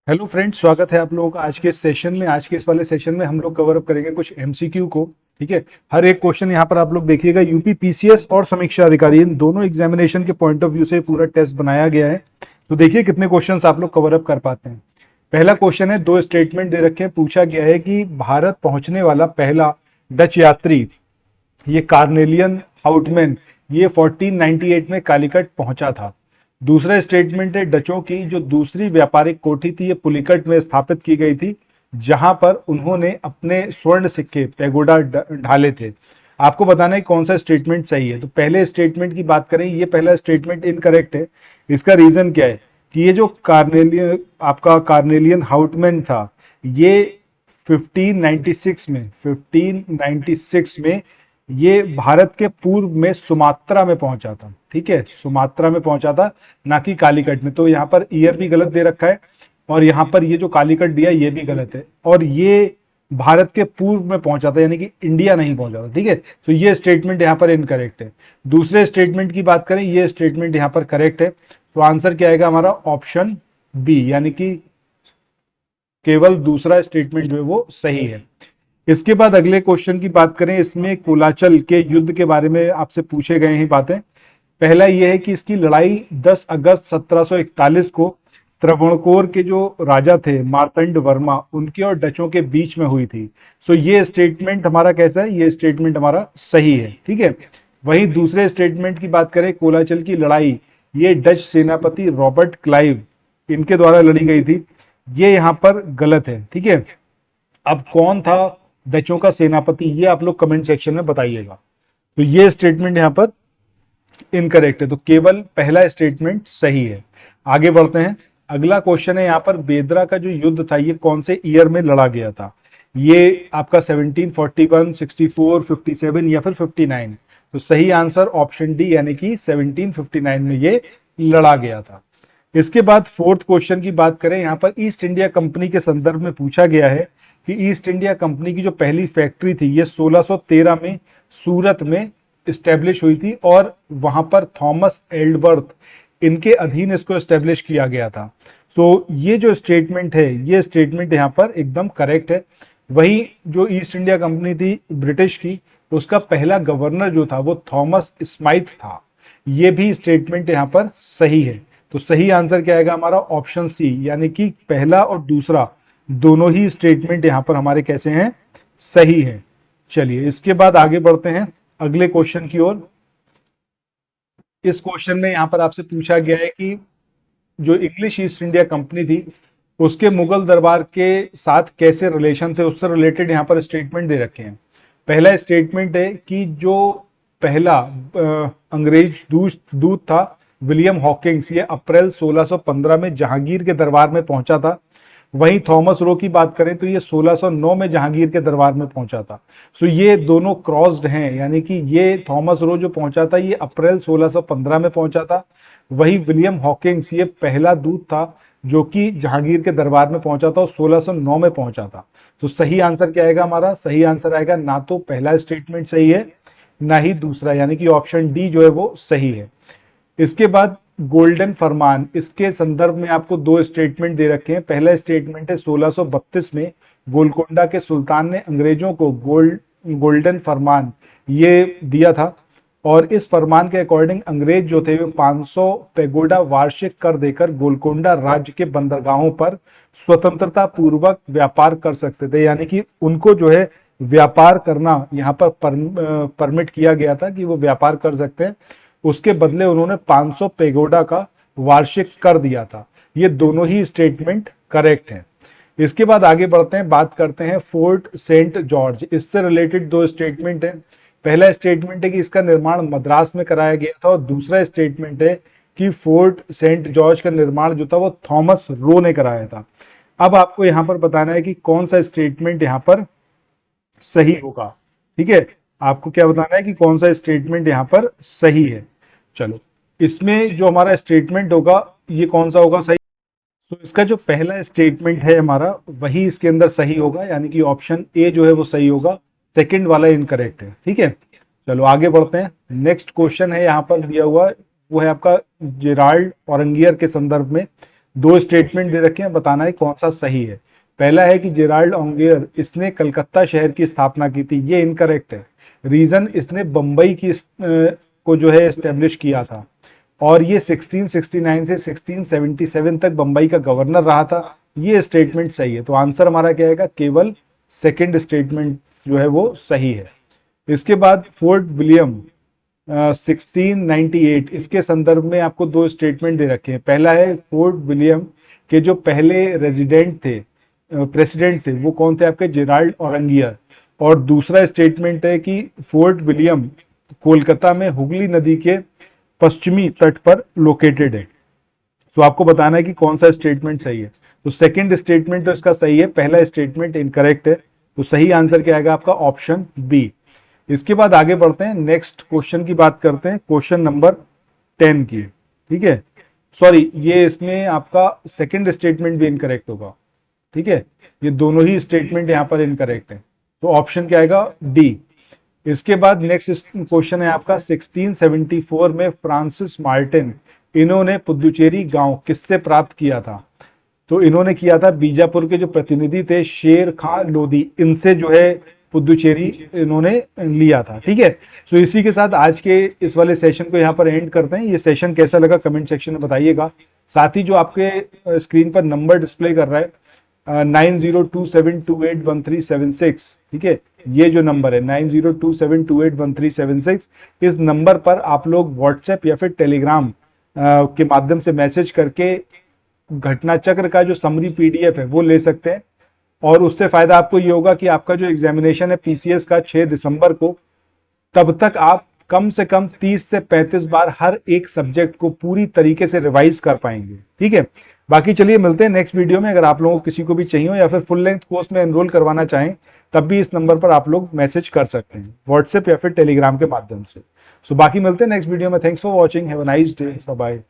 Hello friends, स्वागत है आप लोगों का आज के इस सेशन में। आज के इस वाले सेशन में हम लोग कवर अप करेंगे कुछ एमसीक्यू को। ठीक है, हर एक क्वेश्चन यहाँ पर आप लोग देखिएगा। यूपी पीसीएस और समीक्षा अधिकारी इन दोनों एग्जामिनेशन के पॉइंट ऑफ व्यू से पूरा टेस्ट बनाया गया है। तो देखिए कितने क्वेश्चंस आप लोग कवर अप कर पाते हैं। पहला क्वेश्चन है, दो स्टेटमेंट दे रखे हैं। पूछा गया है कि भारत पहुंचने वाला पहला डच यात्री ये कार्नेलियन हाउटमैन ये 1498 में कालीकट पहुंचा था। दूसरा स्टेटमेंट है, डचों की जो दूसरी व्यापारिक कोठी थी ये पुलिकट में स्थापित की गई थी, जहां पर उन्होंने अपने स्वर्ण सिक्के पैगोडा ढाले थे। आपको बताना है कौन सा स्टेटमेंट सही है। तो पहले स्टेटमेंट की बात करें, ये पहला स्टेटमेंट इनकरेक्ट है। इसका रीजन क्या है कि ये जो कार्नेलियन हाउटमैन था ये 1596 में ये भारत के पूर्व में सुमात्रा में पहुंचा था। ठीक है, सुमात्रा में पहुंचा था, ना कि कालीकट में। तो यहाँ पर ईयर भी गलत दे रखा है और यहाँ पर ये जो कालीकट दिया ये भी गलत है, और ये भारत के पूर्व में पहुंचा था, यानी कि इंडिया नहीं पहुंचा था। ठीक है, तो ये स्टेटमेंट यहाँ पर इनकरेक्ट है। दूसरे स्टेटमेंट की बात करें, ये स्टेटमेंट यहाँ पर करेक्ट है। तो आंसर क्या आएगा हमारा? ऑप्शन बी, यानी कि केवल दूसरा स्टेटमेंट जो है वो सही है। इसके बाद अगले क्वेश्चन की बात करें, इसमें कोलाचल के युद्ध के बारे में आपसे पूछे गए हैं बातें। पहला यह है कि इसकी लड़ाई 10 अगस्त 1741 को त्रावणकोर के जो राजा थे मार्तंड वर्मा उनके और डचों के बीच में हुई थी। सो ये स्टेटमेंट हमारा कैसा है? ये स्टेटमेंट हमारा सही है। ठीक है, वहीं दूसरे स्टेटमेंट की बात करें, कोलाचल की लड़ाई ये डच सेनापति रॉबर्ट क्लाइव इनके द्वारा लड़ी गई थी, ये यहां पर गलत है। ठीक है, अब कौन था डचों का सेनापति, ये आप लोग कमेंट सेक्शन में बताइएगा। तो ये स्टेटमेंट यहां पर इनकरेक्ट है, तो केवल पहला स्टेटमेंट सही है। आगे बढ़ते हैं। अगला क्वेश्चन है, यहां पर बेदरा का जो युद्ध था ये कौन से ईयर में लड़ा गया था? ये आपका 1741, 64, 57 या फिर 59? तो सही आंसर ऑप्शन डी, यानी कि 1759 में ये लड़ा गया था। इसके बाद फोर्थ क्वेश्चन की बात करें, यहां पर ईस्ट इंडिया कंपनी के संदर्भ में पूछा गया है कि ईस्ट इंडिया कंपनी की जो पहली फैक्ट्री थी ये 1613 में सूरत में स्टैब्लिश हुई थी, और वहां पर थॉमस एल्डबर्थ इनके अधीन इसको स्टैब्लिश किया गया था। सो ये जो स्टेटमेंट है ये स्टेटमेंट यहाँ पर एकदम करेक्ट है। वही जो ईस्ट इंडिया कंपनी थी ब्रिटिश की, उसका पहला गवर्नर जो था वो थॉमस स्माइथ था। ये भी स्टेटमेंट यहाँ पर सही है। तो सही आंसर क्या आएगा हमारा? ऑप्शन सी, यानी कि पहला और दूसरा दोनों ही स्टेटमेंट यहां पर हमारे कैसे हैं? सही है। चलिए इसके बाद आगे बढ़ते हैं अगले क्वेश्चन की ओर। इस क्वेश्चन में यहां पर आपसे पूछा गया है कि जो इंग्लिश ईस्ट इंडिया कंपनी थी उसके मुगल दरबार के साथ कैसे रिलेशन थे, उससे रिलेटेड यहां पर स्टेटमेंट दे रखे हैं। पहला स्टेटमेंट है कि जो पहला अंग्रेज दूत था विलियम हॉकिंग्स, ये अप्रैल 1615 में जहांगीर के दरबार में पहुंचा था। वहीं थॉमस रो की बात करें तो ये 1609 में जहांगीर के दरबार में पहुंचा था। सो ये दोनों क्रॉस्ड हैं, यानी कि ये थॉमस रो जो पहुंचा था ये अप्रैल 1615 में पहुंचा था। वही विलियम हॉकिंग्स ये पहला दूत था जो कि जहांगीर के दरबार में पहुंचा था और 1609 में पहुंचा था। तो सही आंसर क्या आएगा हमारा? सही आंसर आएगा ना तो पहला स्टेटमेंट सही है ना ही दूसरा, यानी कि ऑप्शन डी जो है वो सही है। इसके बाद गोल्डन फरमान, इसके संदर्भ में आपको दो स्टेटमेंट दे रखे हैं। पहला स्टेटमेंट है 1632 में गोलकोंडा के सुल्तान ने अंग्रेजों को गोल्डन फरमान ये दिया था, और इस फरमान के अकॉर्डिंग अंग्रेज जो थे वो 500 पैगोडा वार्षिक कर देकर गोलकोंडा राज्य के बंदरगाहों पर स्वतंत्रता पूर्वक व्यापार कर सकते थे, यानी कि उनको जो है व्यापार करना यहाँ पर परमिट किया गया था कि वो व्यापार कर सकते हैं। उसके बदले उन्होंने 500 पेगोडा का वार्षिक कर दिया था। ये दोनों ही स्टेटमेंट करेक्ट हैं। इसके बाद आगे बढ़ते हैं, बात करते हैं फोर्ट सेंट जॉर्ज। इससे रिलेटेड दो स्टेटमेंट है। पहला स्टेटमेंट है कि इसका निर्माण मद्रास में कराया गया था, और दूसरा स्टेटमेंट है कि फोर्ट सेंट जॉर्ज का निर्माण जो था वो थॉमस रो ने कराया था। अब आपको यहां पर बताना है कि कौन सा स्टेटमेंट यहां पर सही होगा। ठीक है, आपको क्या बताना है कि कौन सा स्टेटमेंट यहां पर सही है। चलो, इसमें जो हमारा स्टेटमेंट होगा ये कौन सा होगा सही? तो इसका जो पहला स्टेटमेंट है हमारा वही इसके अंदर सही होगा, यानी कि ऑप्शन ए जो है वो सही होगा। सेकंड वाला इनकरेक्ट है। ठीक है, चलो आगे बढ़ते हैं। नेक्स्ट क्वेश्चन है यहाँ पर दिया हुआ, वो है आपका जेराल्ड औरंगियर के संदर्भ में। दो स्टेटमेंट दे रखे हैं, बताना है कौन सा सही है। पहला है कि जेराल्ड ओंगियर इसने कलकत्ता शहर की स्थापना की थी, ये इनकरेक्ट है। रीजन, इसने बंबई की को जो है एस्टेब्लिश किया था, और ये 1669 से 1677 तक बंबई का गवर्नर रहा था, ये स्टेटमेंट सही है। तो आंसर हमारा क्या आएगा, केवल सेकंड स्टेटमेंट जो है वो सही है। इसके बाद फोर्ट विलियम 1698, इसके संदर्भ में आपको दो स्टेटमेंट दे रखे हैं। पहला है फोर्ट विलियम के जो पहले रेजिडेंट थे, प्रेसिडेंट थे, वो कौन थे आपके, जेराल्ड औरंगियर। और दूसरा स्टेटमेंट है कि फोर्ट विलियम कोलकाता में हुगली नदी के पश्चिमी तट पर लोकेटेड है। तो आपको बताना है कि कौन सा स्टेटमेंट सही है। तो सेकंड स्टेटमेंट तो इसका सही है, पहला स्टेटमेंट इनकरेक्ट है। तो सही आंसर क्या आएगा आपका, ऑप्शन बी। इसके बाद आगे बढ़ते हैं, नेक्स्ट क्वेश्चन की बात करते हैं, क्वेश्चन नंबर 10 की। ठीक है, सॉरी, ये इसमें आपका सेकंड स्टेटमेंट भी इनकरेक्ट होगा। ठीक है, ये दोनों ही स्टेटमेंट यहां पर इनकरेक्ट है, तो ऑप्शन क्या आएगा, डी। इसके बाद नेक्स्ट क्वेश्चन है आपका 1674 में फ्रांसिस मार्टिन, इन्होंने पुदुचेरी गांव किससे प्राप्त किया था। तो इन्होंने किया था बीजापुर के जो प्रतिनिधि थे शेर खां लोधी, इनसे जो है पुदुचेरी इन्होंने लिया था। ठीक है, तो इसी के साथ आज के इस वाले सेशन को यहाँ पर एंड करते हैं। ये सेशन कैसा लगा कमेंट सेक्शन में बताइएगा। साथ ही जो आपके स्क्रीन पर नंबर डिस्प्ले कर रहा है 9027281376, ठीक है, ये जो नंबर है 9027281376, इस नंबर पर आप लोग व्हाट्सएप या फिर टेलीग्राम के माध्यम से मैसेज करके घटना चक्र का जो समरी पीडीएफ है वो ले सकते हैं। और उससे फायदा आपको ये होगा कि आपका जो एग्जामिनेशन है पीसीएस का 6 दिसंबर को, तब तक आप कम से कम 30 से 35 बार हर एक सब्जेक्ट को पूरी तरीके से रिवाइज कर पाएंगे। ठीक है, बाकी चलिए मिलते हैं नेक्स्ट वीडियो में। अगर आप लोगों को किसी को भी चाहिए हो या फिर फुल लेंथ कोर्स में एनरोल करवाना चाहें, तब भी इस नंबर पर आप लोग मैसेज कर सकते हैं व्हाट्सएप या फिर टेलीग्राम के माध्यम से। सो बाकी मिलते हैं नेक्स्ट वीडियो में। Thanks for watching, have a nice day, bye bye.